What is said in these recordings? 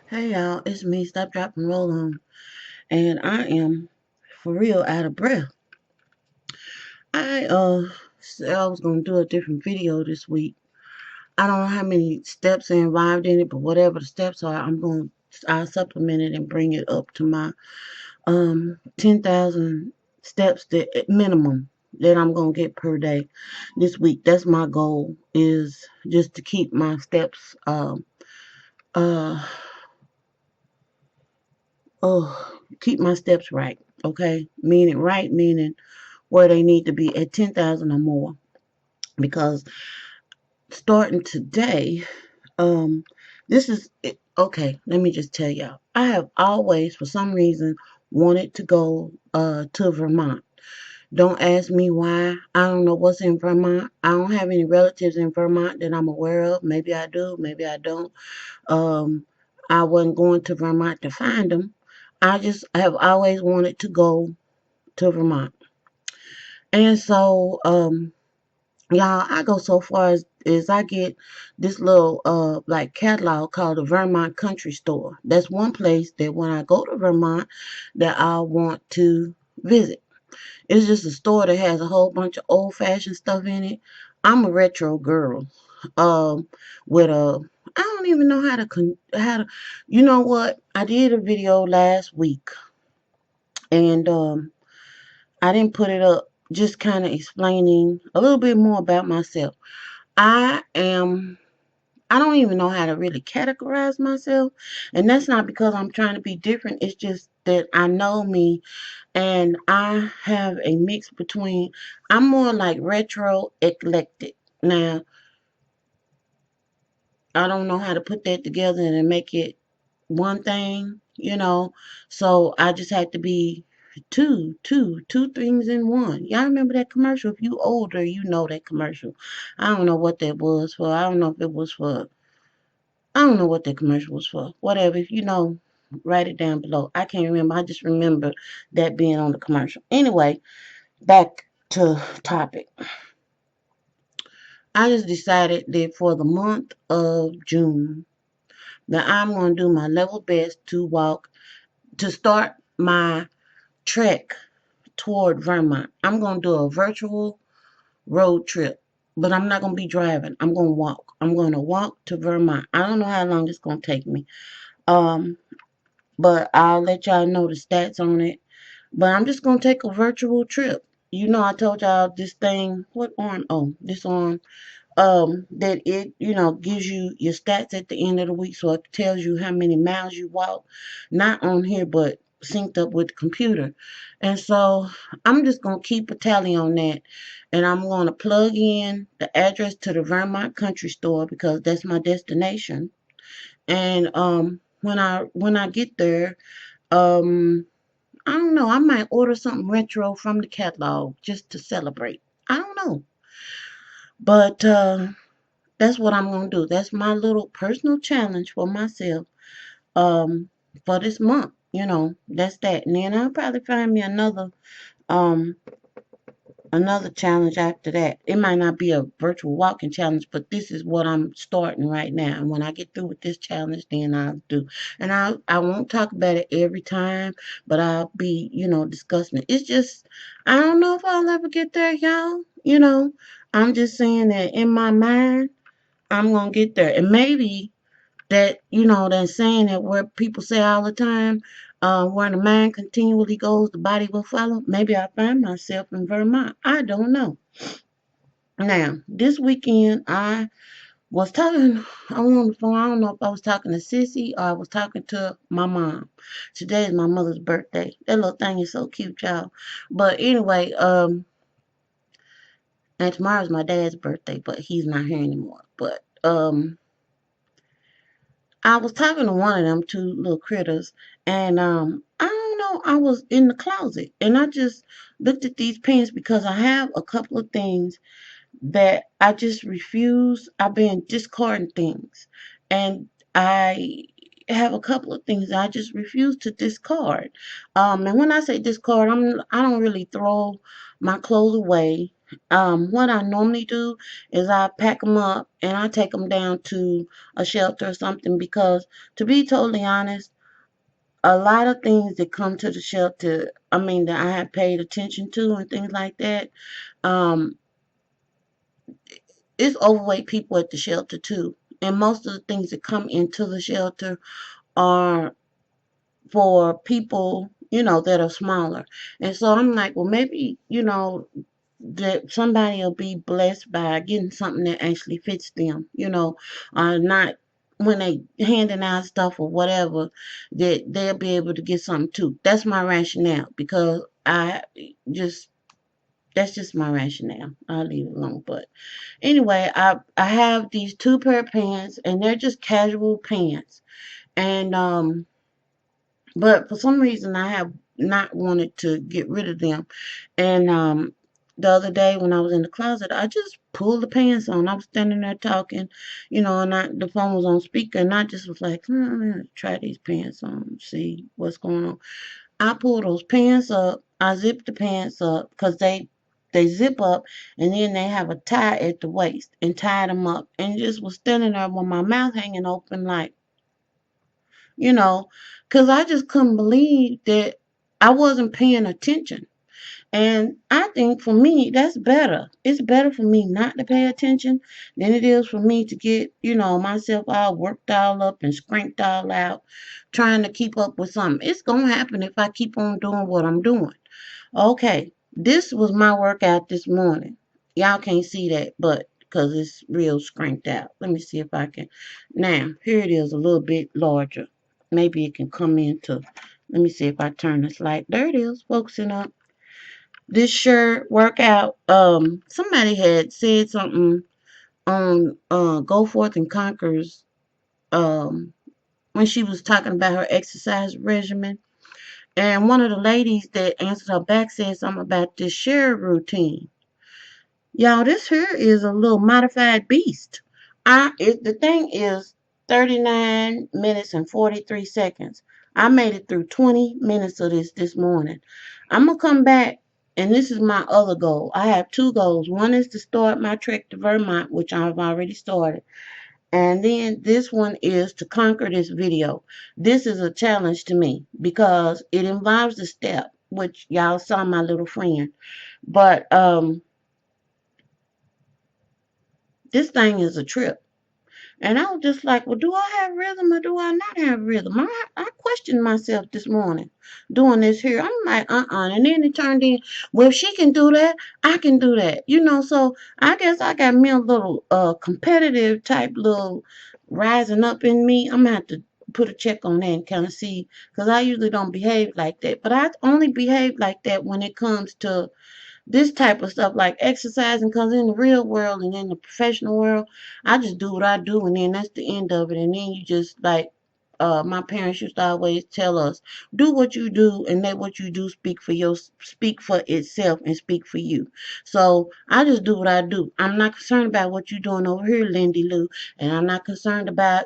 Hey y'all, it's me, Stop, Drop, and Roll On, and I am for real out of breath. I said I was gonna do a different video this week. I don't know how many steps are involved in it, but whatever the steps are, I'll supplement it and bring it up to my 10,000 steps that minimum that I'm gonna get per day this week. That's my goal, is just to keep my steps uh keep my steps right. Okay, meaning where they need to be at 10,000 or more. Because starting today, um, this is okay. Let me just tell y'all, I have always, for some reason, wanted to go to Vermont. Don't ask me why. I don't know what's in Vermont. I don't have any relatives in Vermont that I'm aware of. Maybe I do, maybe I don't. Um, I wasn't going to Vermont to find them. I have always wanted to go to Vermont. And so, y'all, I go so far as I get this little like catalog called the Vermont Country Store. That's one place that when I go to Vermont that I want to visit. It's just a store that has a whole bunch of old fashioned stuff in it. I'm a retro girl. Um with a I don't even know how to you know what? I did a video last week, and I didn't put it up, just kind of explaining a little bit more about myself. I am, I don't even know how to really categorize myself. And that's not because I'm trying to be different. It's just that I know me, and I have a mix between, I'm more like retro eclectic. Now, I don't know how to put that together and make it one thing. So I just had to be two things in one. Y'all remember that commercial? If you older, you know that commercial. I don't know what that was for. I don't know if it was for. I don't know what that commercial was for. Whatever. If you know, write it down below. I can't remember. I just remember that being on the commercial. Anyway, back to topic. I just decided that for the month of June, that I'm going to do my level best to start my trek toward Vermont. I'm going to do a virtual road trip, but I'm not going to be driving. I'm going to walk. I'm going to walk to Vermont. I don't know how long it's going to take me. Um, but I'll let y'all know the stats on it. But I'm just going to take a virtual trip. I told y'all this thing, what on? Oh, this on that it gives you your stats at the end of the week, so it tells you how many miles you walk, not on here but synced up with the computer. And so I'm just going to keep a tally on that, and I'm going to plug in the address to the Vermont Country Store because that's my destination. And when I get there, um I don't know, I might order something retro from the catalog just to celebrate. I don't know, but that's what I'm gonna do. That's my little personal challenge for myself. For this month. That's that. And then I'll probably find me um another challenge after that. It might not be a virtual walking challenge, but this is what I'm starting right now. And when I get through with this challenge, then I'll do. And I won't talk about it every time, but I'll be, discussing it. It's just I don't know if I'll ever get there, y'all. I'm just saying that in my mind I'm gonna get there. And maybe that saying that where people say all the time, where the mind continually goes, the body will follow. Maybe I find myself in Vermont. I don't know. Now, this weekend I was talking on the phone. I don't know if I was talking to Sissy or I was talking to my mom. Today is my mother's birthday. That little thing is so cute, y'all. But anyway, and tomorrow's my dad's birthday, but he's not here anymore. But I was talking to one of them two little critters, and I don't know, I was in the closet, and I just looked at these pants because I have a couple of things that I just refuse. I've been discarding things, and I have a couple of things I just refuse to discard. And when I say discard, I don't really throw my clothes away. What I normally do is I pack them up and I take them down to a shelter or something because, to be totally honest, a lot of things that come to the shelter, I mean, that I have paid attention to and things like that, um, it's overweight people at the shelter too. And most of the things that come into the shelter are for people, that are smaller. And so I'm like, well, maybe, that somebody will be blessed by getting something that actually fits them, not when they handing out stuff or whatever, that they'll be able to get something too. That's my rationale because just that's just my rationale. I'll leave it alone. But anyway, I have these two pair of pants and they're just casual pants. And but for some reason I have not wanted to get rid of them. And the other day when I was in the closet, I just pulled the pants on. I was standing there talking, and the phone was on speaker, and I just was like, I'm gonna try these pants on, see what's going on. I pulled those pants up. I zipped the pants up because they zip up, and then they have a tie at the waist, and tied them up, and just was standing there with my mouth hanging open, like, you know, because I just couldn't believe that I wasn't paying attention. And I think for me, that's better. It's better for me not to pay attention than it is for me to get, myself all worked all up and scranked all out, trying to keep up with something. It's going to happen if I keep on doing what I'm doing. Okay, this was my workout this morning. Y'all can't see that, but because it's real scranked out. Let me see if I can. Now, here it is a little bit larger. Maybe it can come into. Let me see if I turn this light. There it is, focusing up. This shirt workout. Somebody had said something on Go Forth and Conquer's when she was talking about her exercise regimen. And one of the ladies that answered her back said something about this cher routine. Y'all, this here is a little modified beast. The thing is 39 minutes and 43 seconds. I made it through 20 minutes of this morning. I'm gonna come back, and this is my other goal. I have two goals. One is to start my trek to Vermont, which I've already started. And then this one is to conquer this video. This is a challenge to me because it involves the step, which y'all saw my little friend. But this thing is a trip. And I was just like, well, do I have rhythm or do I not have rhythm? I questioned myself this morning doing this here. I'm like, And then it turned in, well, if she can do that, I can do that. So I guess I got me a little competitive type little rising up in me. I'm going to have to put a check on that and kind of see, because I usually don't behave like that. But I only behave like that when it comes to this type of stuff like exercising, because in the real world and in the professional world, I just do what I do and then that's the end of it. And then you just like my parents used to always tell us, do what you do and let what you do speak for itself and speak for you. So I just do what I do. I'm not concerned about what you're doing over here, Lindy Lou, and I'm not concerned about,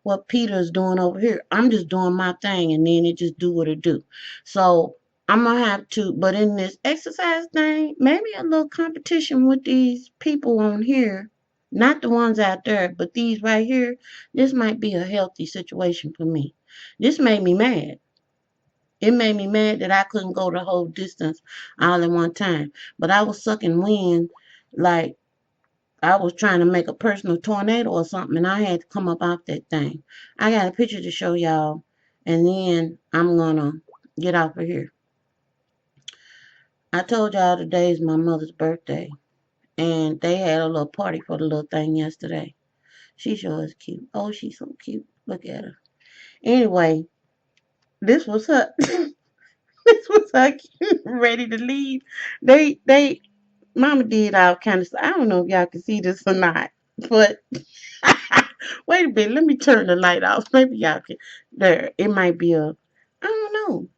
what Peter's doing over here. I'm just doing my thing and then it just do what it do. So I'm gonna have to, but in this exercise thing, maybe a little competition with these people on here, not the ones out there, but these right here. This might be a healthy situation for me. This made me mad. It made me mad that I couldn't go the whole distance all at one time. But I was sucking wind like I was trying to make a personal tornado or something, and I had to come up off that thing. I got a picture to show y'all, and then I'm gonna get off of here. I told y'all today is my mother's birthday, and they had a little party for the little thing yesterday. She sure is cute. Oh, she's so cute. Look at her. Anyway, this was her. This was her cute, ready to leave. They, Mama did all kind of stuff. I don't know if y'all can see this or not, but wait a minute. Let me turn the light off. Maybe y'all can. There, it might be a. I don't know.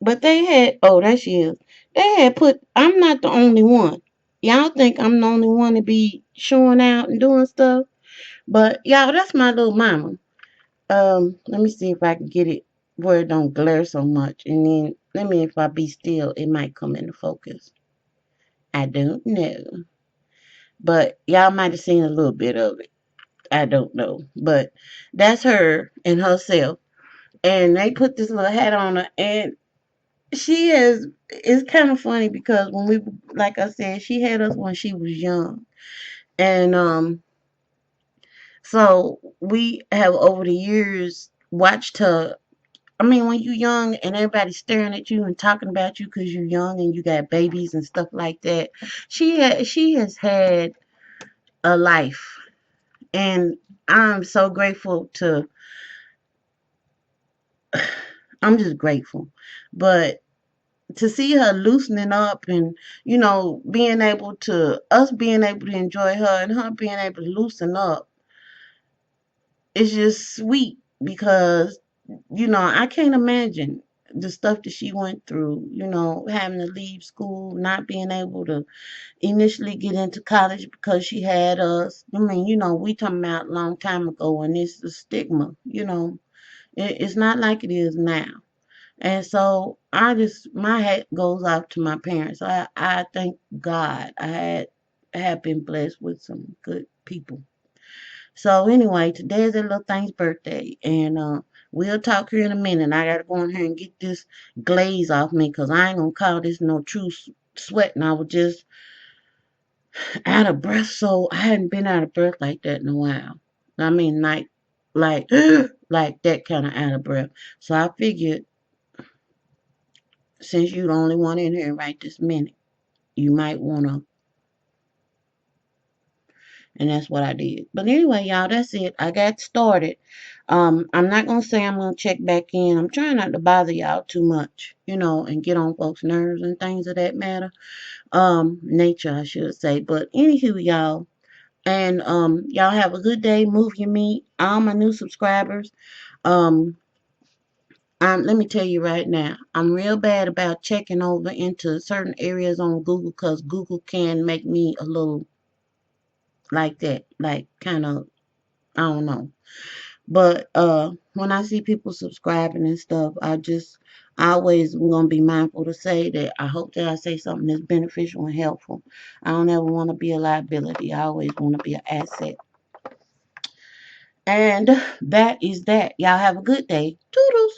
But they had, oh, there she is. They had put, I'm not the only one. Y'all think I'm the only one to be showing out and doing stuff. But y'all, that's my little mama. Let me see if I can get it where it don't glare so much. And then let me, if I be still, it might come into focus. I don't know. But y'all might have seen a little bit of it. I don't know. But that's her and herself. And they put this little hat on her, and she is, it's kind of funny because when we, like I said, she had us when she was young. And so we have over the years watched her. I mean, when you're young and everybody's staring at you and talking about you because you're young and you got babies and stuff like that, she has had a life, and I'm so grateful to. I'm just grateful, but to see her loosening up and being able to enjoy her and her being able to loosen up, it's just sweet because I can't imagine the stuff that she went through, having to leave school, not being able to initially get into college because she had us. I mean, we talking about a long time ago, and it's the stigma, it's not like it is now. And so my hat goes off to my parents. I thank God I have been blessed with some good people. So anyway, today's that little thing's birthday, and we'll talk here in a minute. I gotta go in here and get this glaze off me, cause I ain't gonna call this no true sweat. And I was just out of breath, so I hadn't been out of breath like that in a while. I mean, like like that kind of out of breath. So I figured, since you the only one in here right this minute, you might wanna, and that's what I did. But anyway, y'all, that's it. I got started. I'm not gonna say I'm gonna check back in. I'm trying not to bother y'all too much, and get on folks' nerves and things of that matter. Nature, I should say. But anywho, y'all, and y'all have a good day. Move your meat. All my new subscribers. Um, let me tell you right now, I'm real bad about checking over into certain areas on Google because Google can make me a little like that, like kind of, I don't know. But when I see people subscribing and stuff, I always gonna be mindful to say that I hope that I say something that's beneficial and helpful. I don't ever want to be a liability. I always want to be an asset. And that is that. Y'all have a good day. Toodles.